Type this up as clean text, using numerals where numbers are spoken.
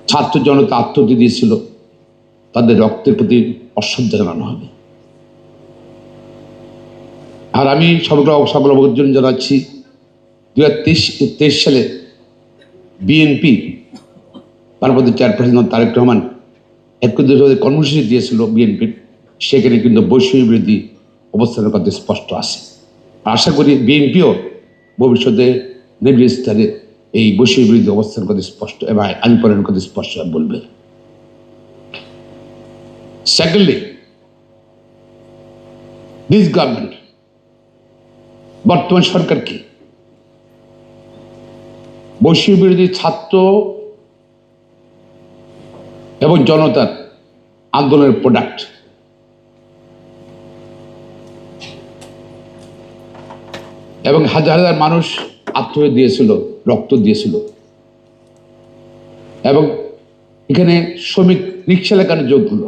ছাত্র জনতা আত্মহত্যা দিয়েছিল, তাদের রক্তের প্রতি অশ্রদ্ধা জানানো হবে। আর আমি সকল অবগত জানাচ্ছি, 2023 সালে বিএনপি পার্বত্য চেয়ারপারসন তারেক রহমান 31 কর্মসূচি দিয়েছিল বিএনপির, সেখানে কিন্তু বৈষম্য বিরোধী অবস্থানের কথা স্পষ্ট আছে। আশা করি বিএনপিও ভবিষ্যতে নির্দিষ্ট স্থানে এই বৈষম্য বিরোধী অবস্থানের কথা স্পষ্ট এবং আইন প্রণয়নের কথা স্পষ্ট বলবে। সেকেন্ডলি, দিস গভর্নমেন্ট, বর্তমান সরকার কি বৈষম্য বিরোধী ছাত্র এবং জনতার আন্দোলনের প্রোডাক্ট। এবং হাজার হাজার মানুষ আত্মহত্যা দিয়েছিল, রক্ত দিয়েছিল। এবং এখানে শ্রমিক রিক্সা লাগানো যোগ হলো।